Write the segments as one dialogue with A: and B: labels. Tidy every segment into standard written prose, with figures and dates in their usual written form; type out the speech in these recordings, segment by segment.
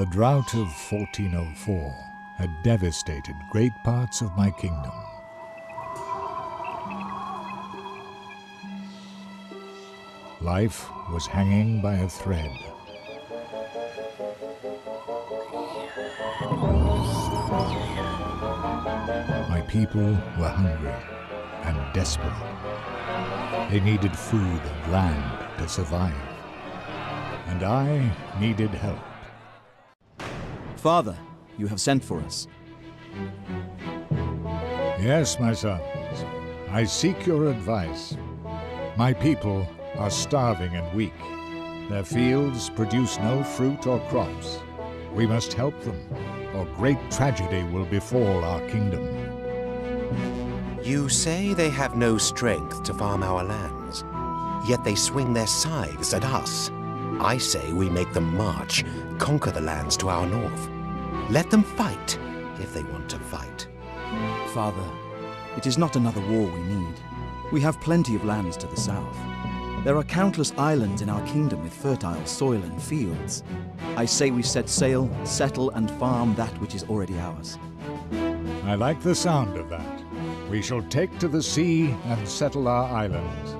A: The drought of 1404 had devastated great parts of my kingdom. Life was hanging by a thread. My people were hungry and desperate. They needed food and land to survive. And I needed help.
B: Father, you have sent for us.
A: Yes, my sons. I seek your advice. My people are starving and weak. Their fields produce no fruit or crops. We must help them, or great tragedy will befall our kingdom.
C: You say they have no strength to farm our lands, yet they swing their scythes at us. I say we make them march, conquer the lands to our north. Let them fight, if they want to fight.
B: Father, it is not another war we need. We have plenty of lands to the south. There are countless islands in our kingdom with fertile soil and fields. I say we set sail, settle and farm that which is already ours.
A: I like the sound of that. We shall take to the sea and settle our islands.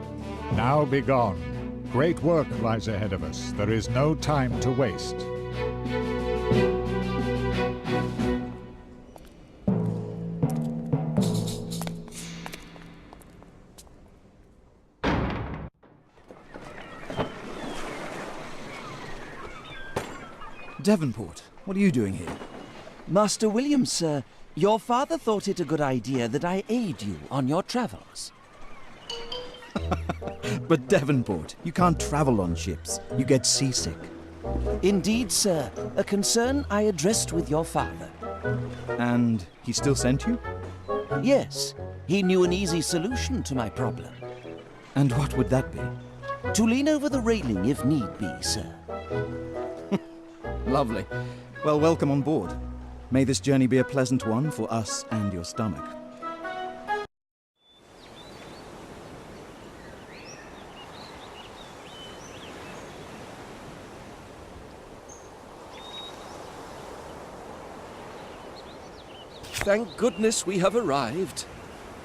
A: Now be gone. Great work lies ahead of us. There is no time to waste.
B: Devonport, what are you doing here?
D: Master William, sir, your father thought it a good idea that I aid you on your travels.
B: But Devonport, you can't travel on ships. You get seasick.
D: Indeed, sir, a concern I addressed with your father.
B: And he still sent you?
D: Yes, he knew an easy solution to my problem.
B: And what would that be?
D: To lean over the railing if need be, sir.
B: Lovely. Well, welcome on board. May this journey be a pleasant one for us and your stomach.
E: Thank goodness we have arrived.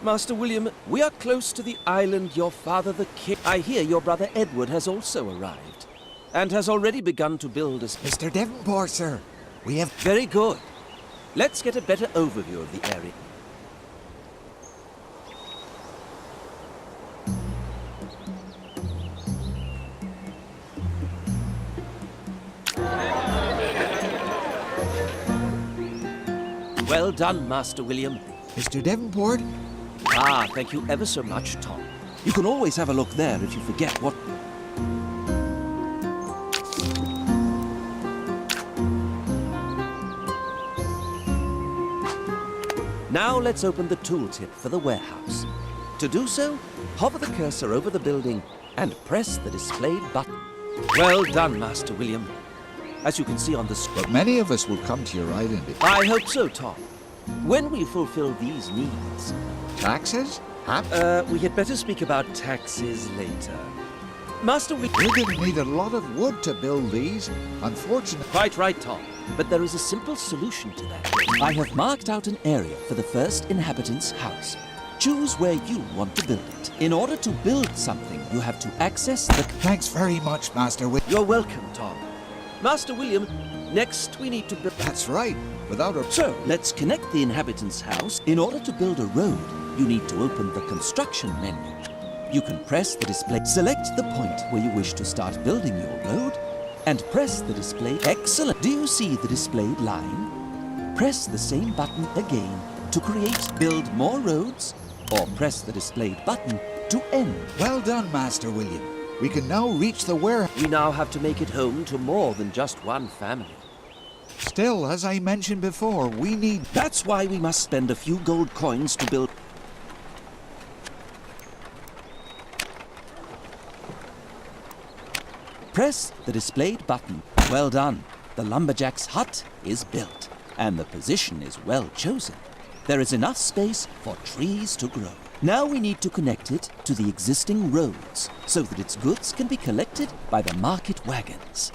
E: Master William, we are close to the island your father the king... I hear your brother Edward has also arrived, and has already begun to build a...
F: Mr. Devonport, sir. We have...
E: Very good. Let's get a better overview of the area. Well done, Master William.
F: Mr. Devonport?
E: Ah, thank you ever so much, Tom. You can always have a look there if you forget what... Now let's open the tooltip for the warehouse. To do so, hover the cursor over the building and press the displayed button. Well done, Master William. As you can see on the screen...
F: But many of us will come to your island if...
E: I hope so, Tom. When we fulfill these needs...
F: Taxes?
E: We had better speak about taxes later. Master William...
F: We're going to need a lot of wood to build these. Unfortunately...
E: Quite right, Tom. But there is a simple solution to that. I have marked out an area for the first inhabitant's house. Choose where you want to build it. In order to build something, you have to access the...
F: Thanks very much, Master William.
E: You're welcome, Tom. Master William, next we need to build...
F: That's right. Without a...
E: So, let's connect the inhabitant's house. In order to build a road, you need to open the construction menu. You can press the display... Select the point where you wish to start building your road, and press the display... Excellent! Do you see the displayed line? Press the same button again to create... Build more roads, or press the displayed button to end.
F: Well done, Master William. We can now reach the warehouse.
E: We now have to make it home to more than just one family.
F: Still, as I mentioned before, we need...
E: That's why we must spend a few gold coins to build... Press the displayed button. Well done. The lumberjack's hut is built, and the position is well chosen. There is enough space for trees to grow. Now we need to connect it to the existing roads, so that its goods can be collected by the market wagons.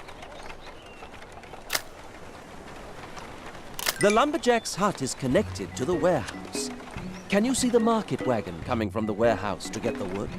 D: The lumberjack's hut is connected to the warehouse. Can you see the market wagon coming from the warehouse to get the wood?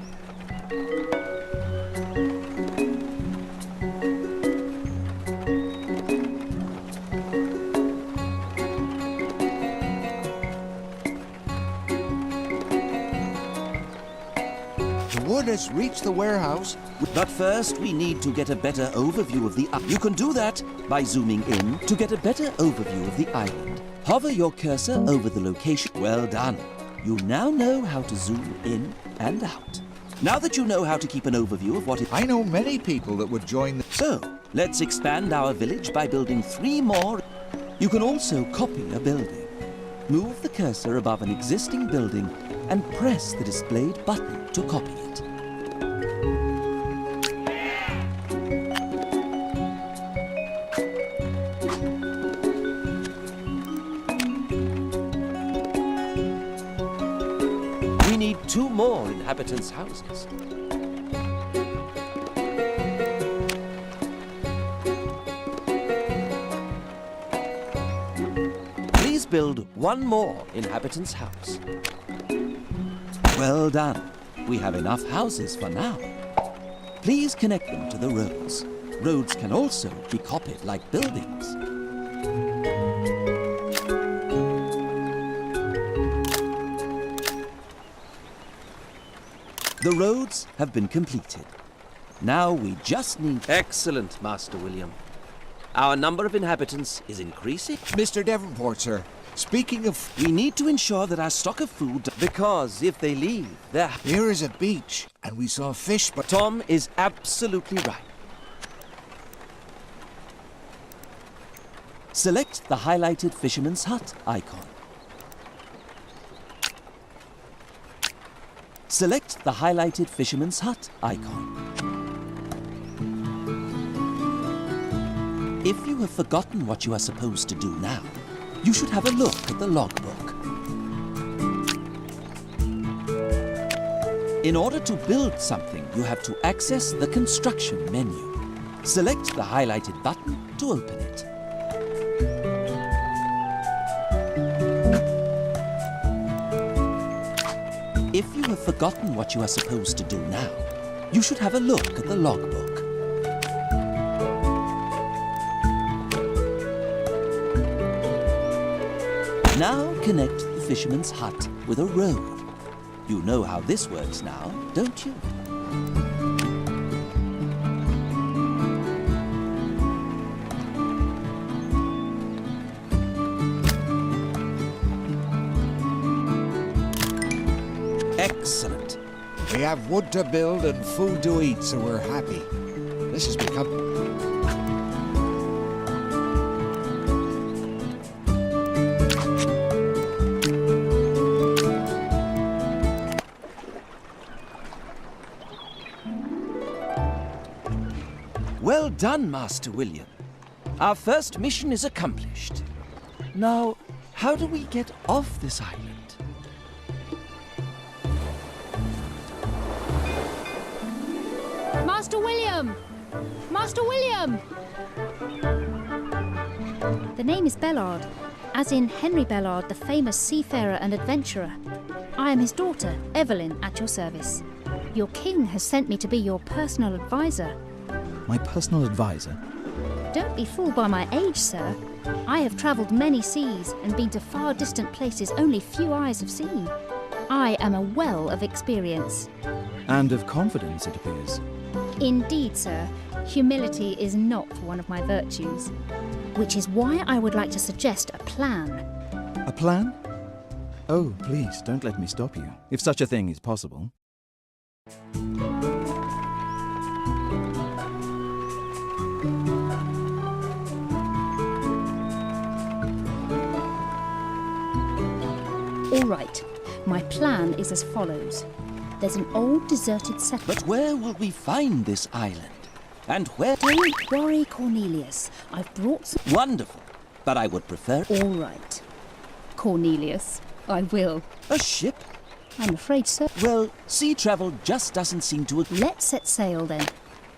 F: The wood has reached the warehouse.
D: But first, we need to get a better overview of the... You can do that by zooming in to get a better overview of the island. Hover your cursor over the location. Well done. You now know how to zoom in and out. Now that you know how to keep an overview of what it...
F: I know many people that would join the...
D: So, let's expand our village by building 3 more. You can also copy a building. Move the cursor above an existing building and press the displayed button to copy it. We need 2 more inhabitants' houses. Please build 1 more inhabitant's house. Well done. We have enough houses for now. Please connect them to the roads. Roads can also be copied like buildings. The roads have been completed. Now we just need... Excellent, Master William. Our number of inhabitants is increasing.
F: Mr. Davenport, sir. Speaking of...
D: We need to ensure that our stock of food... Because if they leave, they're...
F: Here is a beach, and we saw fish, but...
D: Tom is absolutely right. Select the highlighted Fisherman's Hut icon. Select the highlighted Fisherman's Hut icon. If you have forgotten what you are supposed to do now, you should have a look at the logbook. In order to build something, you have to access the construction menu. Select the highlighted button to open it. If you have forgotten what you are supposed to do now, you should have a look at the logbook. Now connect the Fisherman's Hut with a road. You know how this works now, don't you? Excellent.
F: We have wood to build and food to eat, so we're happy. This has become...
D: Well done, Master William. Our first mission is accomplished. Now, how do we get off this island?
G: Master William! Master William! The name is Bellard, as in Henry Bellard, the famous seafarer and adventurer. I am his daughter, Evelyn, at your service. Your king has sent me to be your personal advisor.
B: My personal advisor?
G: Don't be fooled by my age, sir. I have travelled many seas and been to far distant places only few eyes have seen. I am a well of experience.
B: And of confidence, it appears.
G: Indeed, sir. Humility is not one of my virtues. Which is why I would like to suggest a plan.
B: A plan? Oh, please, don't let me stop you, if such a thing is possible.
G: All right. My plan is as follows. There's an old deserted settlement.
D: But where will we find this island? And where...
G: Don't worry, Cornelius. I've brought some...
D: Wonderful. But I would prefer...
G: All right. Cornelius, I will.
D: A ship?
G: I'm afraid so.
D: Well, sea travel just doesn't seem to...
G: Let's set sail then.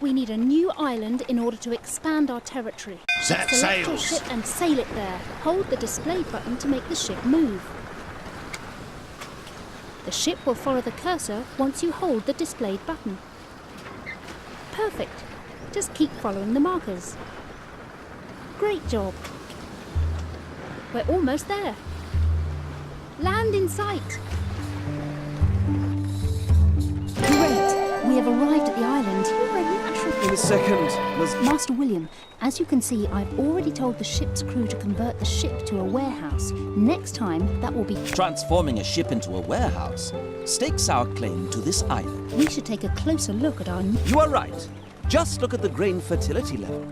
G: We need a new island in order to expand our territory.
C: Set
G: Select your
C: sails!
G: ship and sail it there. Hold the display button to make the ship move. The ship will follow the cursor once you hold the displayed button. Perfect. Just keep following the markers. Great job. We're almost there. Land in sight. Great. We have arrived at the island. You're a natural.
B: In a second,
G: Master William, as you can see, I've already told the ship's crew to convert the ship to a warehouse. Next time, that will be...
D: Transforming a ship into a warehouse stakes our claim to this island.
G: We should take a closer look at our...
D: You are right. Just look at the grain fertility level.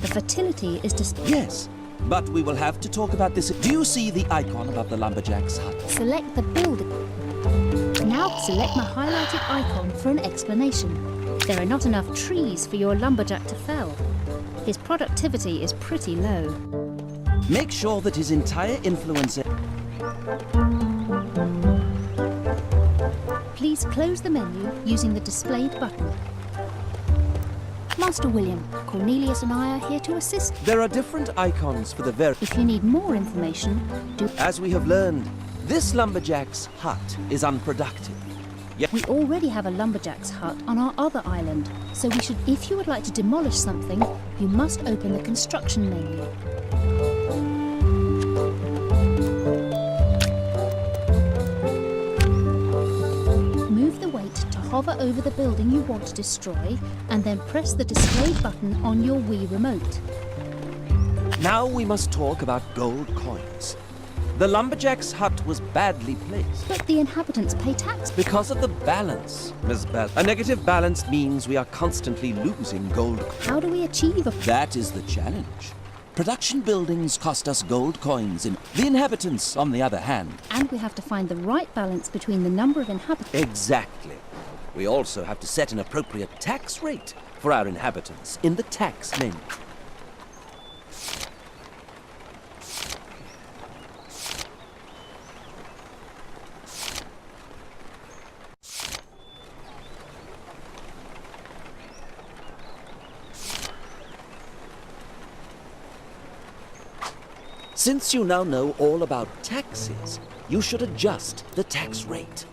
G: The fertility is just...
D: Yes, but we will have to talk about this. Do you see the icon above the lumberjack's hut?
G: Select the building. Now select my highlighted icon for an explanation. There are not enough trees for your lumberjack to fell. His productivity is pretty low.
D: Make sure that his entire influence...
G: Please close the menu using the displayed button. Master William, Cornelius and I are here to assist.
D: There are different icons for the very...
G: If you need more information, do...
D: As we have learned, this lumberjack's hut is unproductive. Yet
G: We already have a lumberjack's hut on our other island, so we should... If you would like to demolish something, you must open the construction menu. Move the weight to hover over the building you want to destroy, and then press the displayed button on your Wii remote.
D: now we must talk about gold coins. The lumberjack's hut was badly placed.
G: But the inhabitants pay tax.
D: Because of the balance, Miss Bell. A negative balance means we are constantly losing gold.
G: How do we achieve a...
D: That is the challenge. Production buildings cost us gold coins. The inhabitants, on the other hand...
G: And we have to find the right balance between the number of inhabitants...
D: Exactly. We also have to set an appropriate tax rate for our inhabitants in the tax menu. Since you now know all about taxes, you should adjust the tax rate.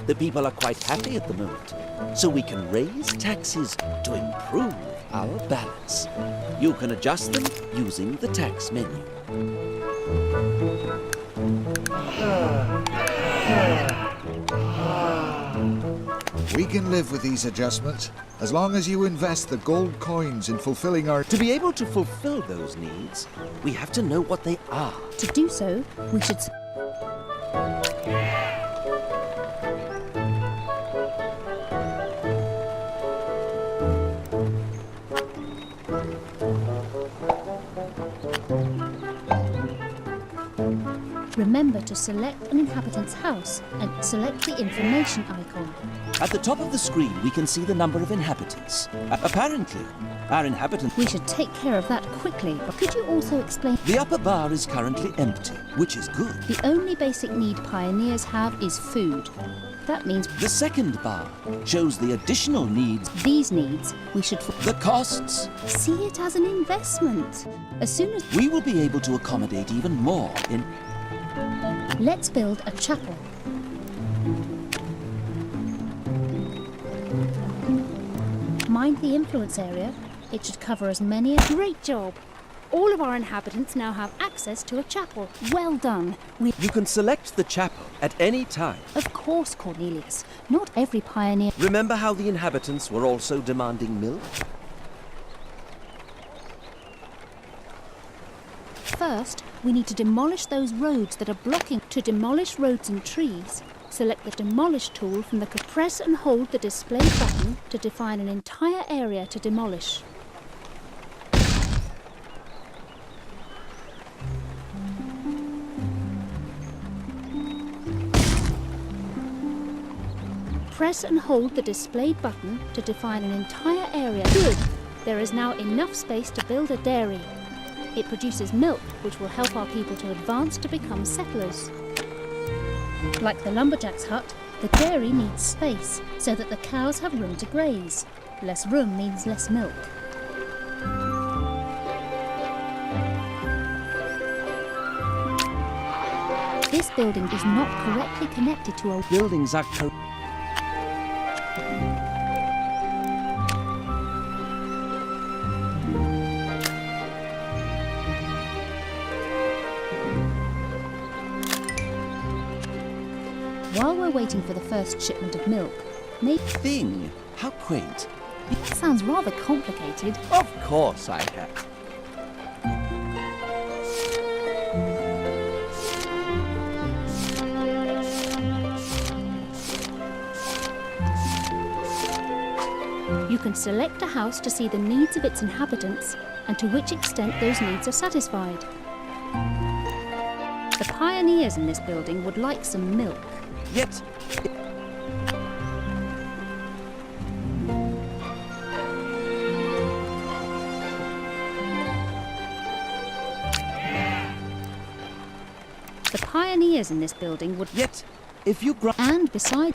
D: The people are quite happy at the moment, so we can raise taxes to improve our balance. You can adjust them using the tax menu.
F: We can live with these adjustments, as long as you invest the gold coins in fulfilling our...
D: To be able to fulfill those needs, we have to know what they are.
G: To do so, we should... Remember to select an inhabitant's house and select the information icon.
D: At the top of the screen, we can see the number of inhabitants. Apparently, our inhabitants...
G: We should take care of that quickly, but could you also explain...
D: The upper bar is currently empty, which is good.
G: The only basic need pioneers have is food. That means
D: The second bar shows the additional needs.
G: these needs we should...
D: The costs.
G: See it as an investment. As soon as...
D: We will be able to accommodate even more in...
G: Let's build a chapel. Mind the influence area. It should cover as many as... Great job! All of our inhabitants now have access to a chapel. Well done.
D: You can select the chapel at any time.
G: Of course, Cornelius. Not every pioneer...
D: Remember how the inhabitants were also demanding milk?
G: First, we need to demolish those roads that are blocking. To demolish roads and trees, select the Demolish tool from the... Press and hold the display button to define an entire area to demolish. Press and hold the displayed button to define an entire area. Good! There is now enough space to build a dairy. It produces milk, which will help our people to advance to become settlers. Like the lumberjack's hut, the dairy needs space so that the cows have room to graze. Less room means less milk. This building is not correctly connected to a...
D: Buildings are
G: While we're waiting for the first shipment of milk, maybe...
D: thing. How quaint.
G: That sounds rather complicated.
D: Of course I have.
G: You can select a house to see the needs of its inhabitants and to which extent those needs are satisfied. The pioneers in this building would like some milk.
D: Yet,
G: The pioneers in this building would...
D: if you
G: And beside...